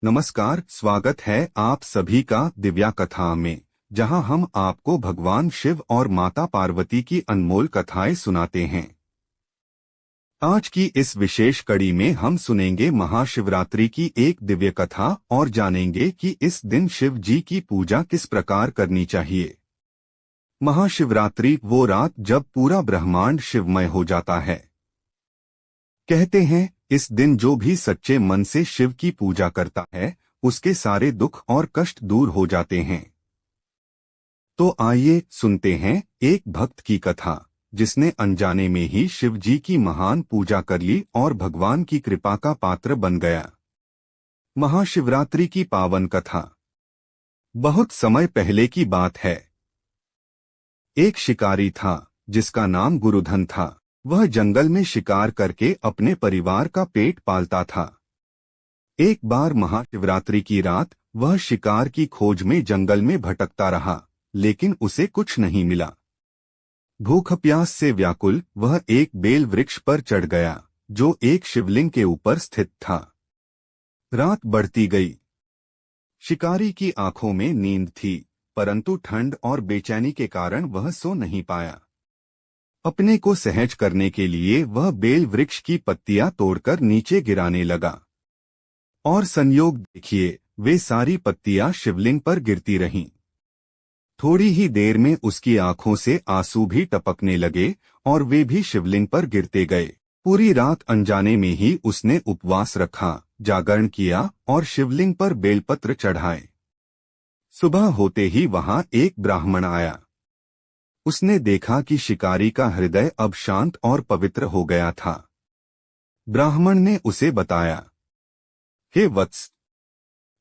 नमस्कार, स्वागत है आप सभी का दिव्या कथा में, जहां हम आपको भगवान शिव और माता पार्वती की अनमोल कथाएं सुनाते हैं। आज की इस विशेष कड़ी में हम सुनेंगे महाशिवरात्रि की एक दिव्य कथा और जानेंगे कि इस दिन शिव जी की पूजा किस प्रकार करनी चाहिए। महाशिवरात्रि वो रात जब पूरा ब्रह्मांड शिवमय हो जाता है। कहते हैं, इस दिन जो भी सच्चे मन से शिव की पूजा करता है, उसके सारे दुख और कष्ट दूर हो जाते हैं। तो आइए सुनते हैं एक भक्त की कथा, जिसने अनजाने में ही शिव जी की महान पूजा कर ली और भगवान की कृपा का पात्र बन गया। महाशिवरात्रि की पावन कथा। बहुत समय पहले की बात है। एक शिकारी था, जिसका नाम गुरुधन था। वह जंगल में शिकार करके अपने परिवार का पेट पालता था। एक बार महाशिवरात्रि की रात वह शिकार की खोज में जंगल में भटकता रहा, लेकिन उसे कुछ नहीं मिला। भूख प्यास से व्याकुल वह एक बेल वृक्ष पर चढ़ गया, जो एक शिवलिंग के ऊपर स्थित था। रात बढ़ती गई। शिकारी की आंखों में नींद थी, परंतु ठंड और बेचैनी के कारण वह सो नहीं पाया। अपने को सहज करने के लिए वह बेल वृक्ष की पत्तियां तोड़कर नीचे गिराने लगा। और संयोग देखिए, वे सारी पत्तियां शिवलिंग पर गिरती रहीं। थोड़ी ही देर में उसकी आंखों से आंसू भी टपकने लगे और वे भी शिवलिंग पर गिरते गए। पूरी रात अनजाने में ही उसने उपवास रखा, जागरण किया और शिवलिंग पर बेलपत्र चढ़ाए। सुबह होते ही वहां एक ब्राह्मण आया। उसने देखा कि शिकारी का हृदय अब शांत और पवित्र हो गया था। ब्राह्मण ने उसे बताया, हे वत्स,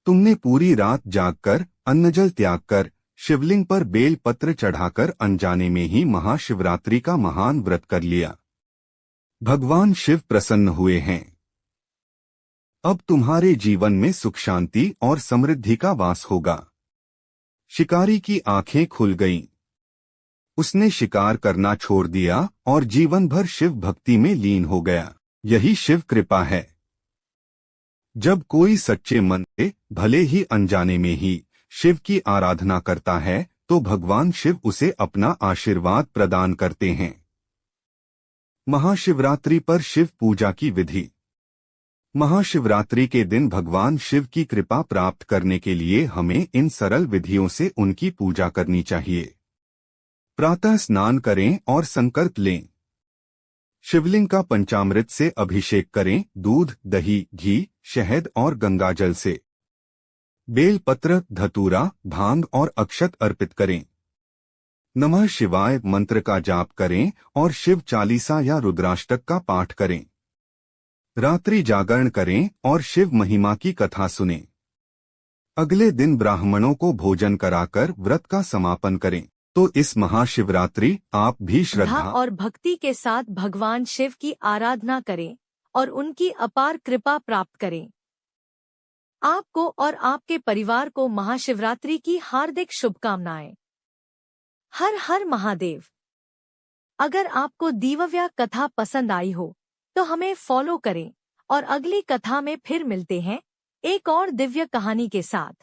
तुमने पूरी रात जागकर, अन्नजल त्याग कर, शिवलिंग पर बेल पत्र चढ़ाकर अनजाने में ही महाशिवरात्रि का महान व्रत कर लिया। भगवान शिव प्रसन्न हुए हैं। अब तुम्हारे जीवन में सुख शांति और समृद्धि का वास होगा। शिकारी की आंखें खुल गईं। उसने शिकार करना छोड़ दिया और जीवन भर शिव भक्ति में लीन हो गया। यही शिव कृपा है। जब कोई सच्चे मन से, भले ही अनजाने में ही, शिव की आराधना करता है, तो भगवान शिव उसे अपना आशीर्वाद प्रदान करते हैं। महाशिवरात्रि पर शिव पूजा की विधि। महाशिवरात्रि के दिन भगवान शिव की कृपा प्राप्त करने के लिए हमें इन सरल विधियों से उनकी पूजा करनी चाहिए। प्रातः स्नान करें और संकल्प लें। शिवलिंग का पंचामृत से अभिषेक करें, दूध, दही, घी, शहद और गंगाजल से। बेलपत्र, धतूरा, भांग और अक्षत अर्पित करें। नमः शिवाय मंत्र का जाप करें और शिव चालीसा या रुद्राष्टक का पाठ करें। रात्रि जागरण करें और शिव महिमा की कथा सुनें। अगले दिन ब्राह्मणों को भोजन कराकर व्रत का समापन करें। तो इस महाशिवरात्रि आप भी श्रद्धा और भक्ति के साथ भगवान शिव की आराधना करें और उनकी अपार कृपा प्राप्त करें। आपको और आपके परिवार को महाशिवरात्रि की हार्दिक शुभकामनाएं। हर हर महादेव। अगर आपको दिव्या कथा पसंद आई हो तो हमें फॉलो करें और अगली कथा में फिर मिलते हैं एक और दिव्य कहानी के साथ।